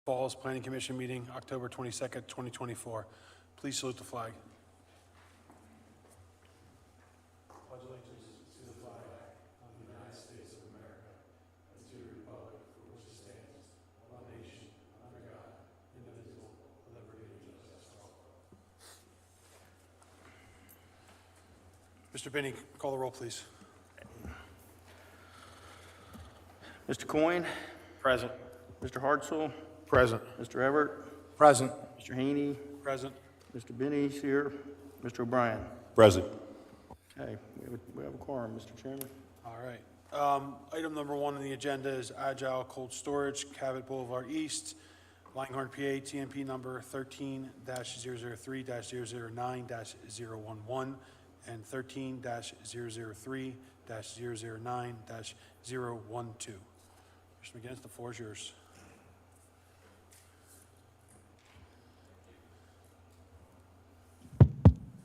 Falls Planning Commission meeting, October 22nd, 2024. Please salute the flag. Pledge allegiance to the flag of the United States of America and to the republic for which it stands, one nation, under God, indivisible, with liberty and justice for all. Mr. Binney, call the roll, please. Mr. Coyne. Present. Mr. Hartzell. Present. Mr. Everett. Present. Mr. Haney. Present. Mr. Binney's here. Mr. O'Brien. Present. Okay, we have a quorum, Mr. Chairman. All right. Item number 1 on the agenda is Agile Cold Storage, Cabot Boulevard East, Langhorne, PA, TMP number 13-003-009-011 and 13-003-009-012. Mr. McGinnis, the floor is yours.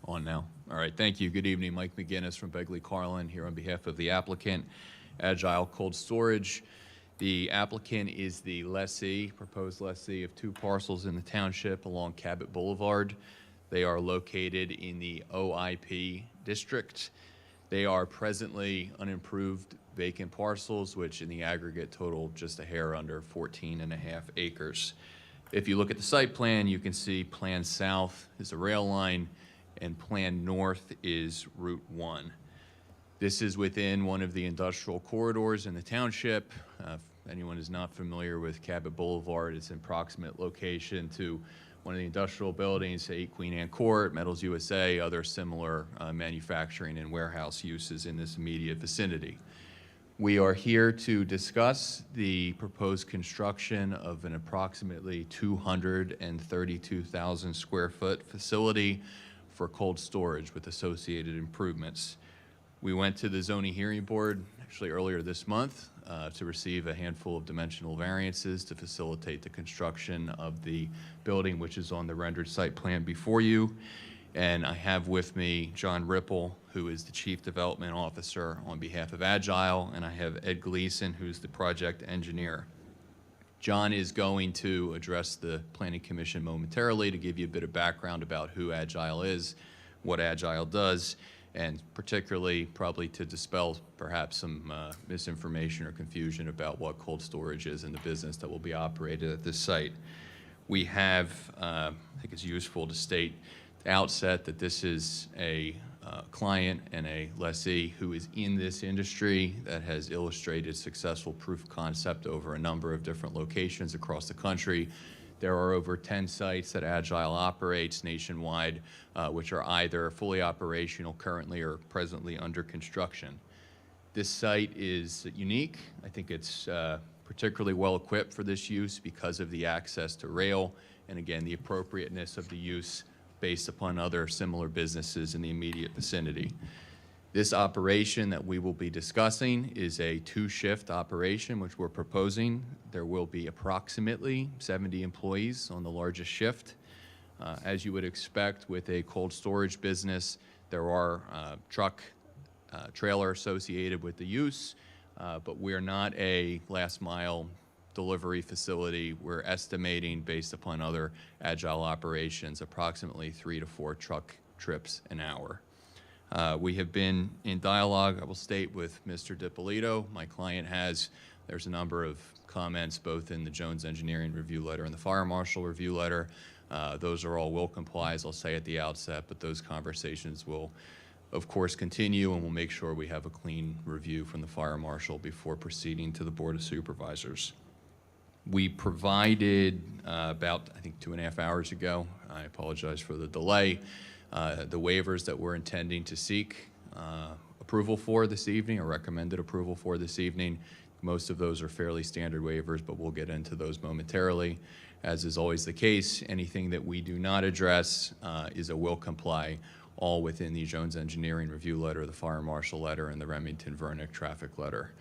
On now. All right, thank you. Good evening. Mike McGinnis from Begley Carlin here on behalf of the applicant, Agile Cold Storage. The applicant is the lessee, proposed lessee of 2 parcels in the township along Cabot Boulevard. They are located in the OIP district. They are presently unimproved vacant parcels, which in the aggregate total just a hair under 14.5 acres. If you look at the site plan, you can see plan south is a rail line, and plan north is Route 1. This is within one of the industrial corridors in the township. If anyone is not familiar with Cabot Boulevard, it's in proximate location to one of the industrial buildings, say Queen Anne Court, Metals USA, other similar manufacturing and warehouse uses in this immediate vicinity. We are here to discuss the proposed construction of an approximately 232,000 square foot facility for cold storage with associated improvements. We went to the zoning hearing board actually earlier this month to receive a handful of dimensional variances to facilitate the construction of the building, which is on the rendered site plan before you. And I have with me John Ripple, who is the Chief Development Officer on behalf of Agile, and I have Ed Gleason, who's the project engineer. John is going to address the Planning Commission momentarily to give you a bit of background about who Agile is, what Agile does, and particularly probably to dispel perhaps some misinformation or confusion about what cold storage is in the business that will be operated at this site. We have, I think it's useful to state at the outset that this is a client and a lessee who is in this industry that has illustrated successful proof of concept over a number of different locations across the country. There are over 10 sites that Agile operates nationwide, which are either fully operational currently or presently under construction. This site is unique. I think it's particularly well equipped for this use because of the access to rail and again, the appropriateness of the use based upon other similar businesses in the immediate vicinity. This operation that we will be discussing is a 2-shift operation, which we're proposing. There will be approximately 70 employees on the largest shift. As you would expect with a cold storage business, there are trailer associated with the use, but we're not a last mile delivery facility. We're estimating, based upon other Agile operations, approximately 3 to 4 truck trips an hour. We have been in dialogue, I will state, with Mr. DiPolito. My client there's a number of comments both in the Jones Engineering Review Letter and the Fire Marshal Review Letter. Those are all will comply, as I'll say at the outset, but those conversations will, of course, continue, and we'll make sure we have a clean review from the Fire Marshal before proceeding to the Board of Supervisors. We provided about, I think, 2.5 hours ago, I apologize for the delay, the waivers that we're intending to seek approval for this evening, or recommended approval for this evening. Most of those are fairly standard waivers, but we'll get into those momentarily. As is always the case, anything that we do not address is a will comply, all within the Jones Engineering Review Letter, the Fire Marshal Letter, and the Remington-Vernick Traffic Letter.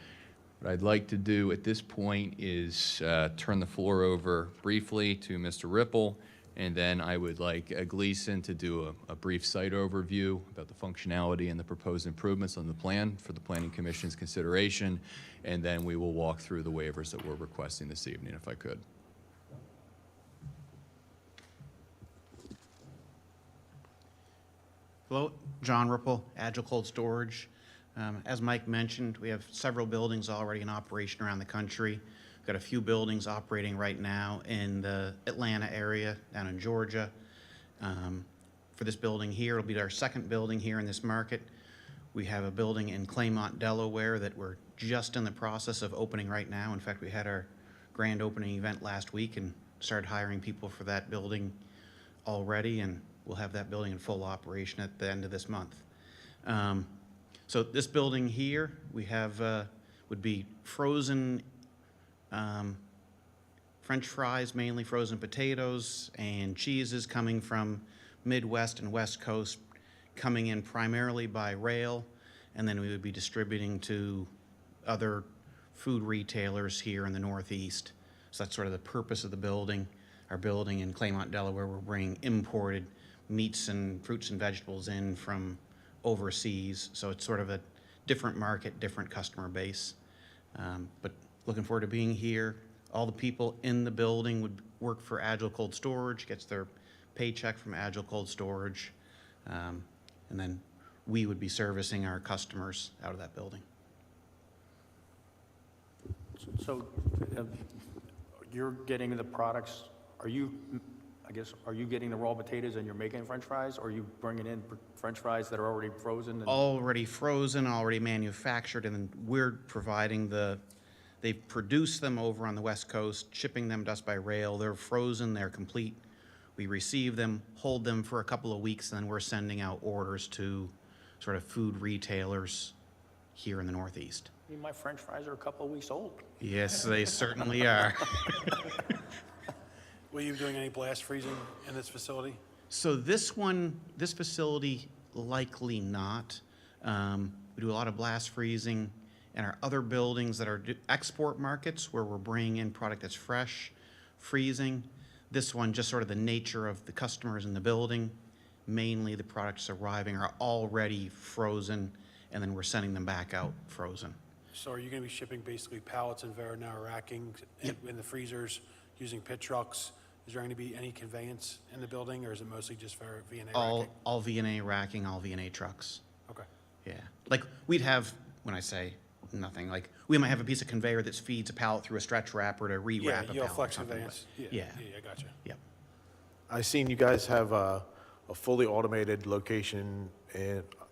What I'd like to do at this point is turn the floor over briefly to Mr. Ripple, and then I would like Gleason to do a brief site overview about the functionality and the proposed improvements on the plan for the Planning Commission's consideration, and then we will walk through the waivers that we're requesting this evening, if I could. Hello, John Ripple, Agile Cold Storage. As Mike mentioned, we have several buildings already in operation around the country. We've got a few buildings operating right now in the Atlanta area, down in Georgia. For this building here, it'll be our second building here in this market. We have a building in Claymont, Delaware that we're just in the process of opening right now. In fact, we had our grand opening event last week and started hiring people for that building already, and we'll have that building in full operation at the end of this month. So this building here, we have, would be frozen French fries, mainly frozen potatoes, and cheeses coming from Midwest and West Coast, coming in primarily by rail, and then we would be distributing to other food retailers here in the Northeast. So that's sort of the purpose of the building. Our building in Claymont, Delaware, we're bringing imported meats and fruits and vegetables in from overseas. So it's sort of a different market, different customer base. But looking forward to being here. All the people in the building would work for Agile Cold Storage, gets their paycheck from Agile Cold Storage. And then we would be servicing our customers out of that building. So you're getting the products, are you getting the raw potatoes and you're making French fries, or are you bringing in French fries that are already frozen? Already frozen, already manufactured, and then we're providing they've produced them over on the West Coast, shipping them to us by rail. They're frozen, they're complete. We receive them, hold them for a couple of weeks, and then we're sending out orders to sort of food retailers here in the Northeast. I mean, my French fries are a couple of weeks old. Yes, they certainly are. Were you doing any blast freezing in this facility? So this facility, likely not. We do a lot of blast freezing in our other buildings that are export markets where we're bringing in product that's fresh, freezing. This one, just sort of the nature of the customers in the building, mainly the products arriving are already frozen, and then we're sending them back out frozen. So are you going to be shipping basically pallets and very narrow racking in the freezers using pit trucks? Is there going to be any conveyance in the building, or is it mostly just for V&A racking? All V&A racking, all V&A trucks. Okay. Yeah, like we'd have, when I say nothing, like we might have a piece of conveyor that feeds a pallet through a stretch wrapper to rewrap a Yeah, pallet. you'll flex or something, conveyance. but- Yeah, I got you. Yep. I seen you guys have a fully automated location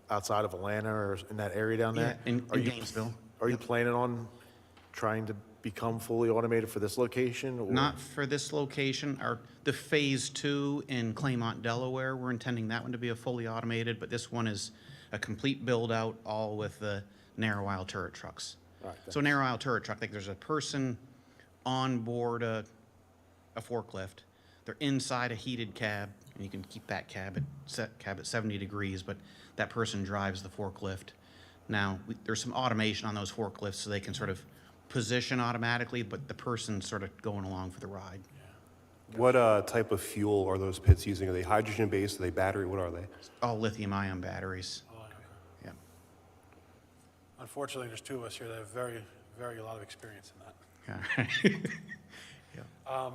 outside of Atlanta or in that area down there. Yeah, in Gainesville. Are you planning on trying to become fully automated for this location? Or? Not for this location. The phase 2 in Claymont, Delaware, we're intending that one to be a fully automated, but this one is a complete build out, all with the narrow aisle turret trucks. All right, So narrow aisle turret truck, like there's a person on board a forklift. They're inside a heated cab, and you can keep that cab at 70 degrees, but that person drives the forklift. Now, there's some automation on those forklifts so they can sort of position automatically, but the person's sort of going along for the ride. What type of fuel are those pits using? Are they hydrogen-based? Are they battery? What are they? All lithium-ion batteries. Oh, okay. Yeah. Unfortunately, there's two of us here that have a lot of experience in that. Yeah.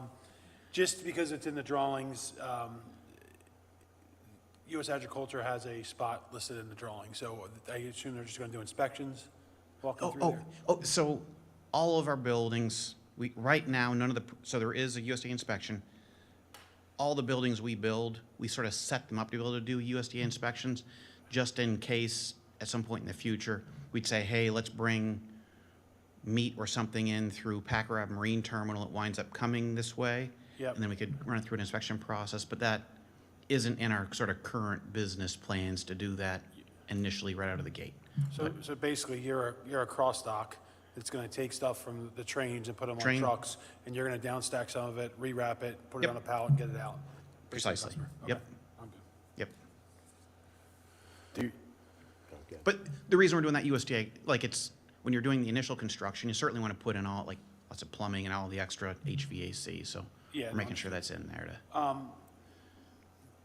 Just because it's in the drawings, U.S. Agriculture has a spot listed in the drawing, so I assume they're just going to do inspections, walking through there? So all of our buildings, right now, so there is a USDA inspection. All the buildings we build, we sort of set them up to be able to do USDA inspections, just in case at some point in the future, we'd say, hey, let's bring meat or something in through Packer Ave Marine Terminal. It winds up coming this way. Yep. And then we could run it through an inspection process, but that isn't in our sort of current business plans to do that initially right out of the gate. So basically, you're a cross dock that's going to take stuff from the trains and put them on Train. trucks, and you're going to downstack some of it, rewrap it, put it Yep. on a pallet, and get it out. Precisely. Customer. Yep. Okay, I'm good. Yep. Do you, But the reason we're doing that USDA, like when you're doing the initial construction, you certainly want to put in all, like lots of plumbing and all the extra HVAC, so Yeah, we're no, making sure that's in there to.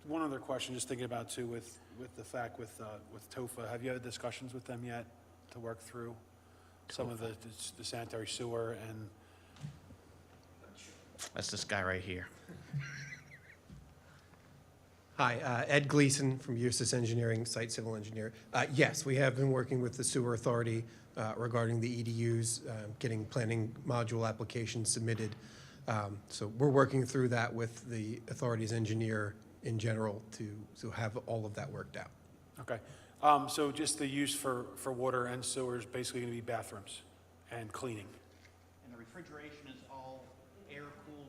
One other question, just thinking about too, with the fact with TOFA, have you had discussions with them yet to work through some of the sanitary sewer and? That's this guy right here. Hi, Ed Gleason from Eustace Engineering, Site Civil Engineer. Yes, we have been working with the Sewer Authority regarding the EDUs, getting planning module applications submitted. So we're working through that with the authority's engineer in general to have all of that worked out. Okay. So just the use for water and sewer is basically going to be bathrooms and cleaning. And the refrigeration is all air-cooled?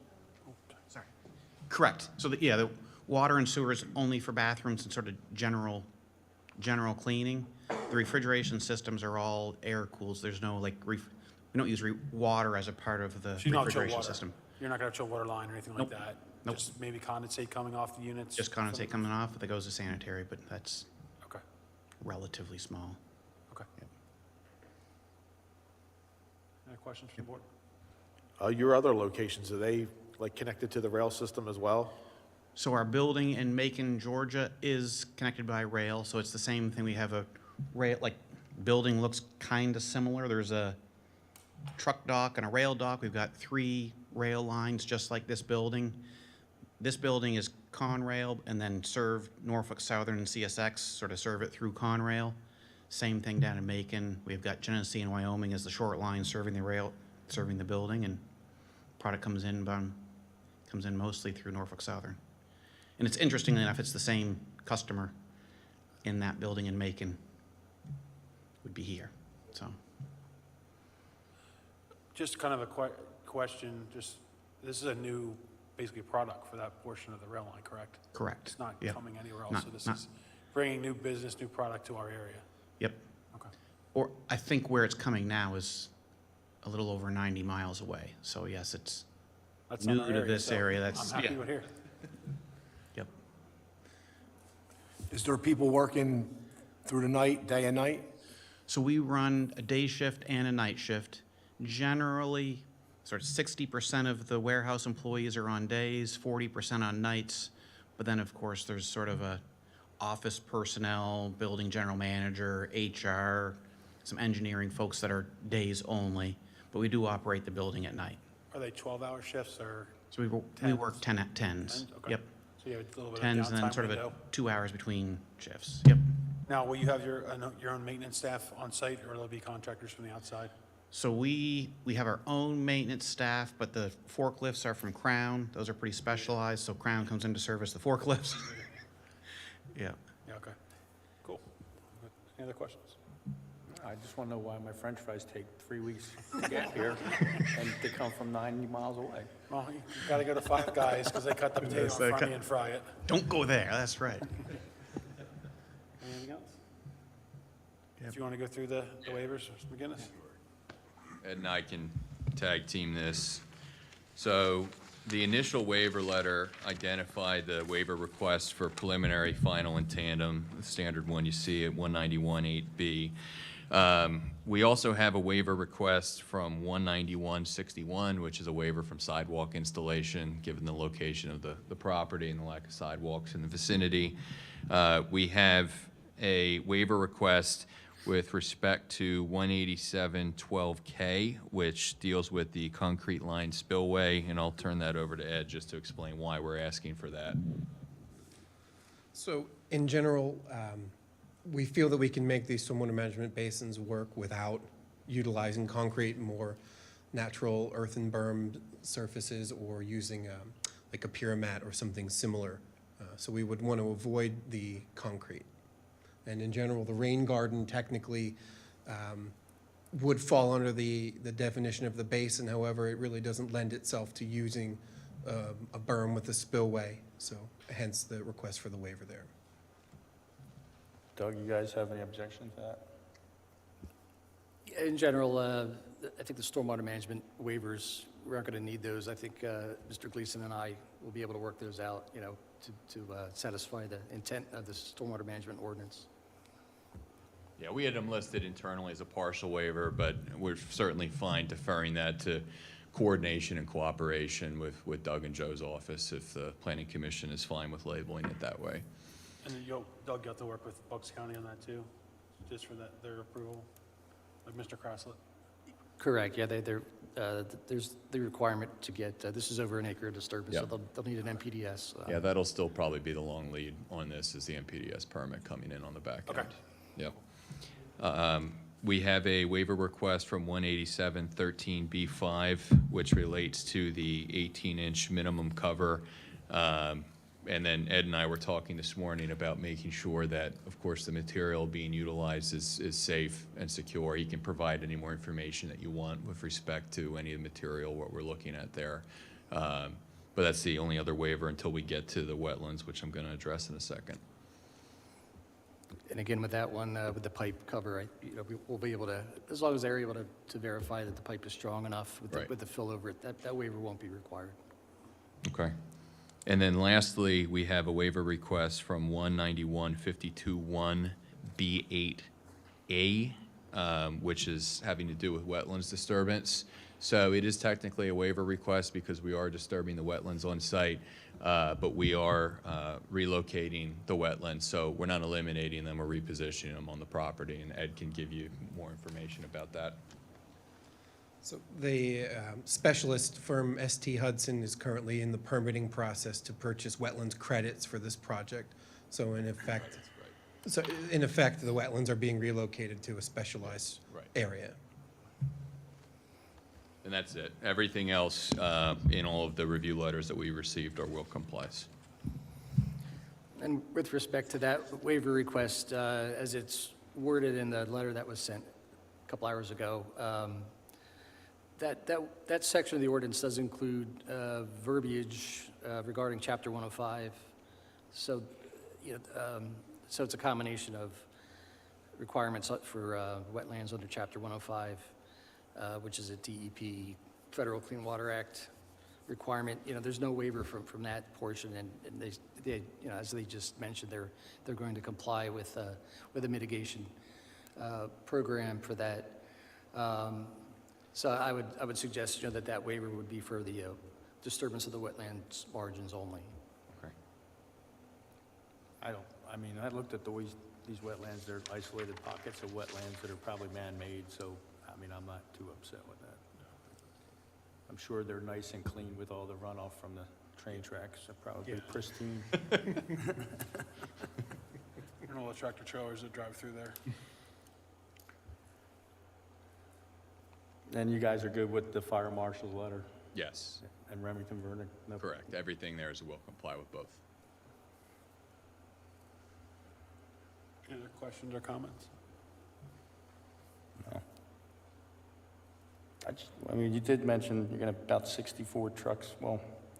Sorry. Correct. So, the water and sewer is only for bathrooms and sort of general cleaning. The refrigeration systems are all air-cooled. So there's no, like, we don't use water as a part of the So you're not chill refrigeration water? system. You're not going to have chill water line or anything like Nope. that? Nope. Just maybe condensate coming off the units? Just condensate coming off, that goes to sanitary, but that's Okay, relatively small. okay. Any questions from the board? Your other locations, are they like connected to the rail system as well? So our building in Macon, Georgia is connected by rail, so it's the same thing. We have a rail, like, building looks kind of similar. There's a truck dock and a rail dock. We've got 3 rail lines, just like this building. This building is Conrail, and then serve Norfolk Southern and CSX, sort of serve it through Conrail. Same thing down in Macon. We've got Genesee and Wyoming as the short line serving the rail, serving the building, and product comes in mostly through Norfolk Southern. And it's interestingly enough, it's the same customer in that building in Macon would be here, so. Just kind of a question, just, this is a new, basically, product for that portion of the rail line, correct? Correct. It's not Yep. coming anywhere else, Not- so this not- is bringing new business, new product to our area. Yep. Okay. Or I think where it's coming now is a little over 90 miles away. So yes, it's That's not new our to area, this so area. That's, I'm happy yeah. we're here. Yep. Is there people working through the night, day and night? So we run a day shift and a night shift. Generally, sort of 60% of the warehouse employees are on days, 40% on nights. But then, of course, there's sort of a office personnel, building general manager, HR, some engineering folks that are days only. But we do operate the building at night. Are they 12-hour shifts or So we work 10 at 10s. tens? Okay. Yep. So you have a little bit 10s of and then downtime sort of window? 2 hours between shifts. Yep. Now, will you have your own maintenance staff on site, or will there be contractors from the outside? So we have our own maintenance staff, but the forklifts are from Crown. Those are pretty specialized, so Crown comes in to service the forklifts. Yeah. Yeah, okay. Cool. Any other questions? I just want to know why my french fries take 3 weeks to get here and they come from 90 miles away. Well, you gotta go to Five Guys, because they cut the potato in front of you and fry it. Don't go there, that's right. Anything else? If you want to go through the waivers, Mr. McGinnis? Ed and I can tag team this. So the initial waiver letter identified the waiver request for preliminary, final, and tandem, the standard one you see at 191.8B. We also have a waiver request from 191.61, which is a waiver from sidewalk installation, given the location of the property and the lack of sidewalks in the vicinity. We have a waiver request with respect to 187.12K, which deals with the concrete line spillway, and I'll turn that over to Ed just to explain why we're asking for that. So in general, we feel that we can make these stormwater management basins work without utilizing concrete, more natural earthen berm surfaces, or using like a pyramat or something similar. So we would want to avoid the concrete. And in general, the rain garden technically would fall under the definition of the basin. However, it really doesn't lend itself to using a berm with a spillway. So hence the request for the waiver there. Doug, you guys have any objection to that? In general, I think the stormwater management waivers, we aren't going to need those. I think Mr. Gleason and I will be able to work those out, to satisfy the intent of the stormwater management ordinance. Yeah, we had them listed internally as a partial waiver, but we're certainly fine deferring that to coordination and cooperation with Doug and Joe's office if the planning commission is fine with labeling it that way. And then Doug got to work with Bucks County on that too, just for their approval, like Mr. Crosslett? Correct, yeah, there's the requirement to get, this is over an acre of disturbance, so Yeah. they'll need an MPDS. Yeah, that'll still probably be the long lead on this, is the MPDS permit coming in on the back end. Yep. We have a waiver request from 187-13B5, which relates to the 18-inch minimum cover. And then Ed and I were talking this morning about making sure that, of course, the material being utilized is safe and secure. You can provide any more information that you want with respect to any of the material, what we're looking at there. But that's the only other waiver until we get to the wetlands, which I'm going to address in a second. And again, with that one, with the pipe cover, we'll be able to, as long as they're able to verify that the pipe is strong enough with Right. with the fill over it, that waiver won't be required. Okay. And then lastly, we have a waiver request from 191-52-1B8A, which is having to do with wetlands disturbance. So it is technically a waiver request because we are disturbing the wetlands on site, but we are relocating the wetlands. So we're not eliminating them or repositioning them on the property, and Ed can give you more information about that. So the specialist firm ST Hudson is currently in the permitting process to purchase wetlands credits for this project. So in effect, the wetlands are being relocated to a specialized Right. area. And that's it. Everything else in all of the review letters that we received are will complies. And with respect to that waiver request, as it's worded in the letter that was sent a couple hours ago, that section of the ordinance does include verbiage regarding Chapter 105. So, so it's a combination of requirements for wetlands under Chapter 105, which is a DEP, Federal Clean Water Act requirement. There's no waiver from that portion, and they as they just mentioned, they're going to comply with a mitigation program for that. So I would suggest that waiver would be for the disturbance of the wetlands margins only. Okay. I looked at these wetlands, they're isolated pockets of wetlands that are probably man-made, so, I'm not too upset with that. I'm sure they're nice and clean with all the runoff from the train tracks, they're probably pristine. And all the tractor trailers that drive through there. And you guys are good with the fire marshal's letter Yes, and Remington verdict? No- correct. Everything there is will comply with both. Any other questions or comments? No. You did mention you're gonna have about 64 trucks,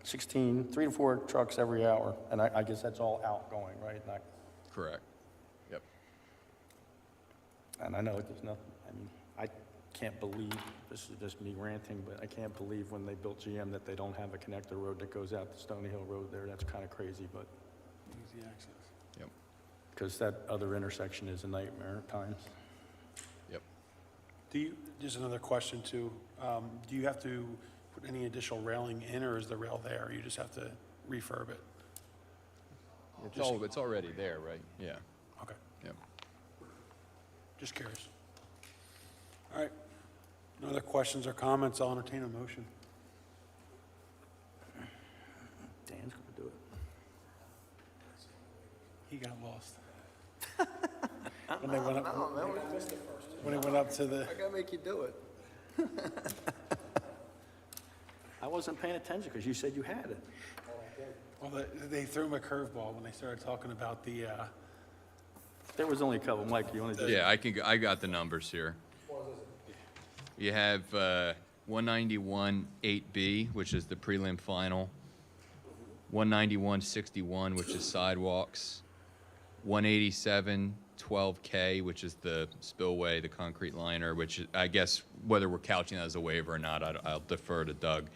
3 to 4 trucks every hour, and I guess that's all outgoing, right? Correct. Yep. And I know there's nothing, I can't believe, this is just me ranting, but I can't believe when they built GM that they don't have a connector road that goes out to Stony Hill Road there. That's kind of crazy, but, Easy access. Yep. because that other intersection is a nightmare at times. Yep. Just another question too, do you have to put any additional railing in, or is the rail there? You just have to refurb it? It's already there, right? Yeah. Okay, Yep. just curious. All right, no other questions or comments, I'll entertain a motion. Dan's gonna do it. He got lost. When they went up, when they went up to the, I gotta make you do it. I wasn't paying attention because you said you had it. well, they threw him a curveball when they started talking about the, There was only a couple, Mike, you only did. Yeah, I got the numbers here. You have 191-8B, which is the prelim final, 191-61, which is sidewalks, 187-12K, which is the spillway, the concrete liner, which I guess whether we're couching that as a waiver or not, I'll defer to Doug.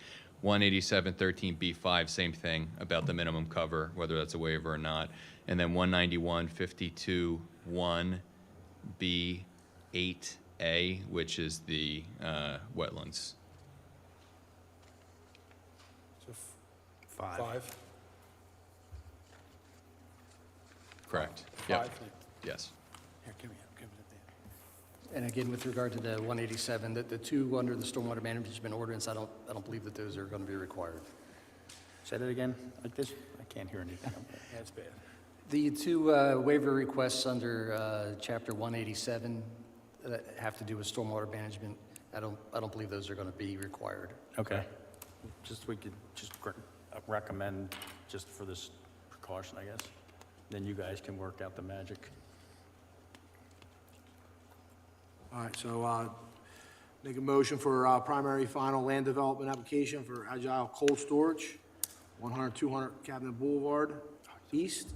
187-13B5, same thing about the minimum cover, whether that's a waiver or not. And then 191-52-1B8A, which is the wetlands. so 5. Correct. 5? Yep. Yes. Here, give me it, And again, with regard to the 187, the two under the stormwater management ordinance, I don't believe that those are going to be required. Say that again, like this? I can't hear anything. That's bad. The two waiver requests under Chapter 187 that have to do with stormwater management, I don't believe those are going to be required. Okay. We could just recommend just for this precaution, I guess. Then you guys can work out the magic. All right, so make a motion for primary final land development application for Agile cold storage, 100-200 Cabinet Boulevard East,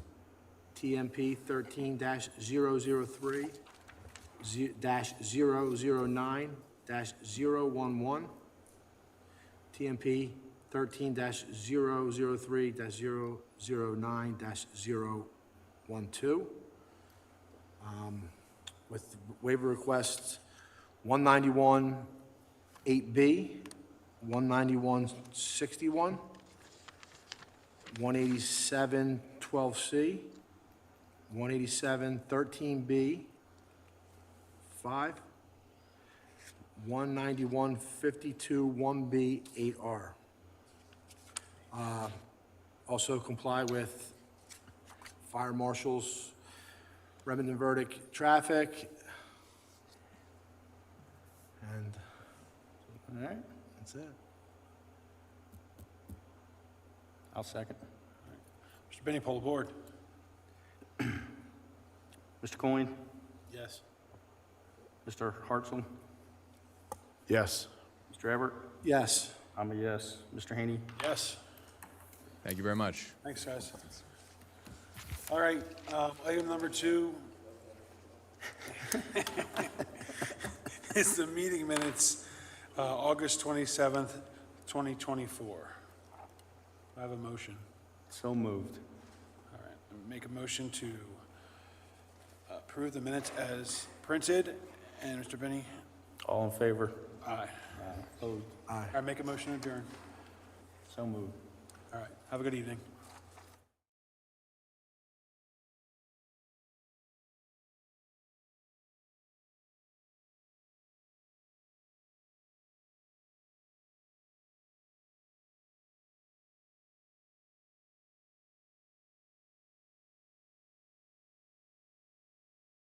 TMP 13-003, -009-011, TMP 13-003-009-012. With waiver requests 191 8B, 191 61, 187 12C, 187 13B, 5, 191 52 1B 8R. Also comply with fire marshals, Remington verdict traffic, and All right, that's it. I'll second. Mr. Benny, poll the board. Mr. Coyne, Yes. Mr. Hartzell, Yes. Mr. Everett, Yes. I'm a yes. Mr. Haney? Yes. Thank you very much. Thanks, guys. All right, item number 2 is the meeting minutes, August 27th, 2024. I have a motion. So moved. All right, make a motion to approve the minutes as printed. And Mr. Benny? All in favor? Aye. Opposed? I make a motion to adjourn. So moved. All right, have a good evening.